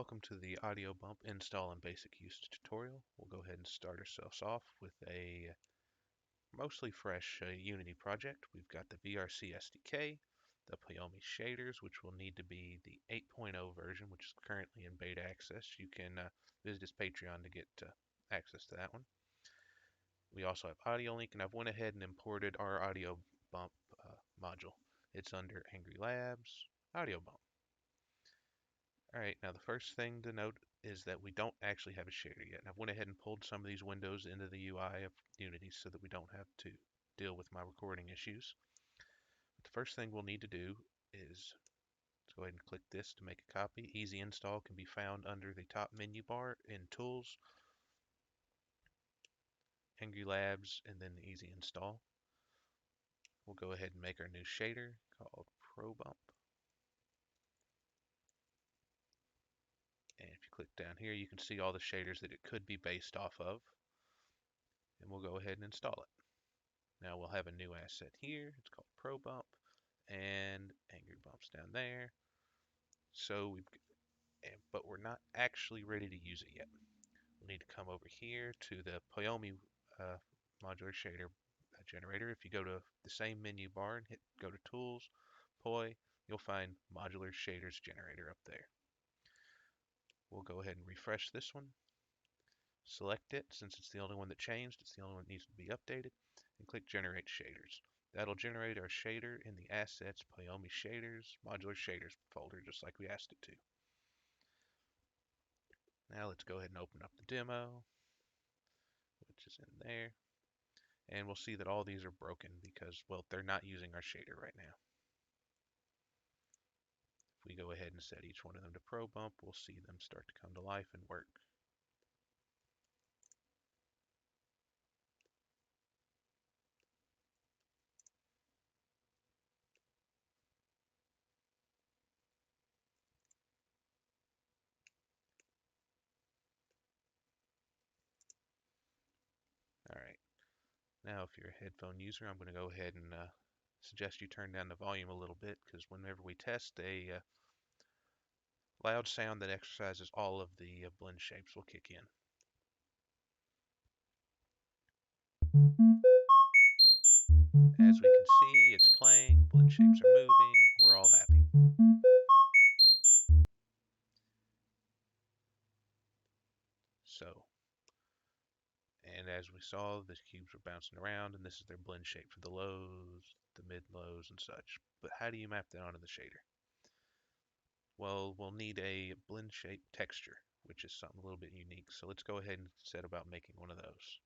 Welcome to the AudioBump install and basic use tutorial. We'll go ahead and start ourselves off with a mostly fresh Unity project. We've got the VRC SDK, the Poiyomi shaders, which will need to be the 8.0 version, which is currently in beta access. You can visit his Patreon to get access to that one. We also have AudioLink, and I've went ahead and imported our AudioBump module. It's under Angry Labs, AudioBump. Alright, now the first thing to note is that we don't actually have a shader yet. And I've went ahead and pulled some of these windows into the UI of Unity so that we don't have to deal with my recording issues. But the first thing we'll need to do is let's go ahead and click this to make a copy. Easy install can be found under the top menu bar in Tools, Angry Labs, and then the Easy Install. We'll go ahead and make our new shader called ProBump. And if you click down here, you can see all the shaders that it could be based off of. And we'll go ahead and install it. Now we'll have a new asset here. It's called ProBump, and Angry Bumps down there. So but we're not actually ready to use it yet. We'll need to come over here to the Poiyomi modular shader generator. If you go to the same menu bar and go to Tools, Poi, you'll find Modular Shaders Generator up there. We'll go ahead and refresh this one. Select it, since it's the only one that changed, it's the only one that needs to be updated, and click Generate Shaders. That'll generate our shader in the Assets Poiyomi Shaders Modular Shaders folder, just like we asked it to. Now let's go ahead and open up the demo, which is in there, and we'll see that all these are broken because, well, they're not using our shader right now. If we go ahead and set each one of them to ProBump, we'll see them start to come to life and work. Alright, now if you're a headphone user, I'm going to go ahead and suggest you turn down the volume a little bit, because whenever we test, a loud sound that exercises all of the blend shapes will kick in. As we can see, it's playing, blend shapes are moving, we're all happy. So, and as we saw, the cubes were bouncing around, and this is their blend shape for the lows, the mid-lows, and such. But how do you map that onto the shader? Well, we'll need a blend shape texture, which is something a little bit unique. So let's go ahead and set about making one of those.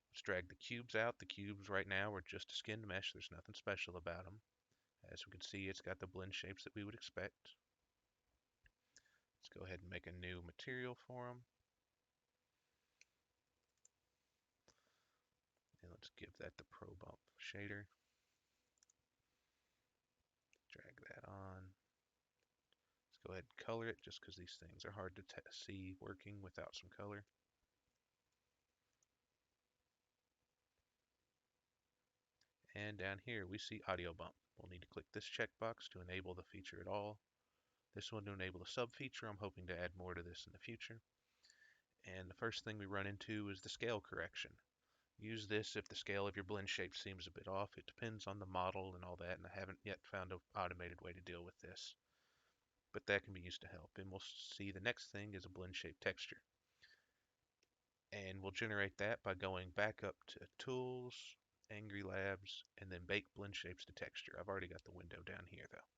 Let's drag the cubes out. The cubes right now are just a skinned mesh. There's nothing special about them. As we can see, it's got the blend shapes that we would expect. Let's go ahead and make a new material for them. And let's give that the ProBump shader. Drag that on. Let's go ahead and color it, just because these things are hard to see working without some color. And down here we see AudioBump. We'll need to click this checkbox to enable the feature at all. This one to enable a sub-feature. I'm hoping to add more to this in the future. And the first thing we run into is the scale correction. Use this if the scale of your blend shape seems a bit off. It depends on the model and all that, and I haven't yet found an automated way to deal with this. But that can be used to help. And we'll see the next thing is a blend shape texture. And we'll generate that by going back up to Tools, Angry Labs, and then Bake Blend Shapes to Texture. I've already got the window down here though.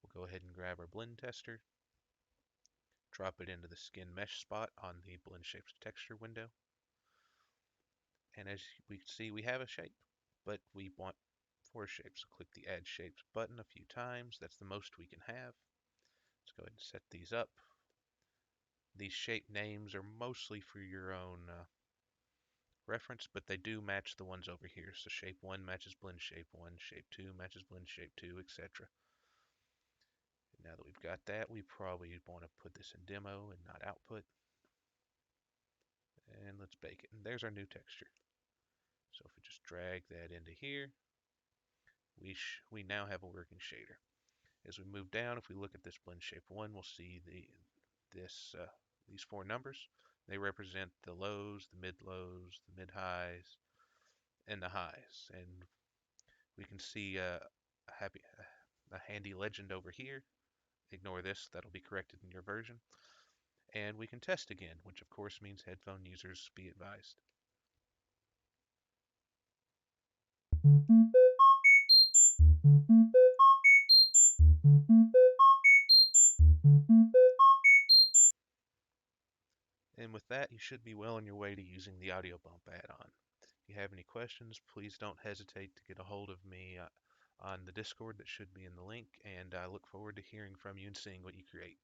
We'll go ahead and grab our blend tester, drop it into the skin mesh spot on the blend shapes to texture window. And as we can see, we have a shape, but we want 4 shapes. So click the Add Shapes button a few times. That's the most we can have. Let's go ahead and set these up. These shape names are mostly for your own reference, but they do match the ones over here. So shape 1 matches blend shape 1, shape 2 matches blend shape 2, etc. Now that we've got that, we probably want to put this in demo and not output. And let's bake it. And there's our new texture. So if we just drag that into here, we now have a working shader. As we move down, if we look at this blend shape 1, we'll see these four numbers. They represent the lows, the mid-lows, the mid-highs, and the highs. And we can see a handy legend over here. Ignore this, that'll be corrected in your version. And we can test again, which of course means headphone users be advised. And with that, you should be well on your way to using the AudioBump add-on. If you have any questions, please don't hesitate to get a hold of me on the Discord that should be in the link, and I look forward to hearing from you and seeing what you create.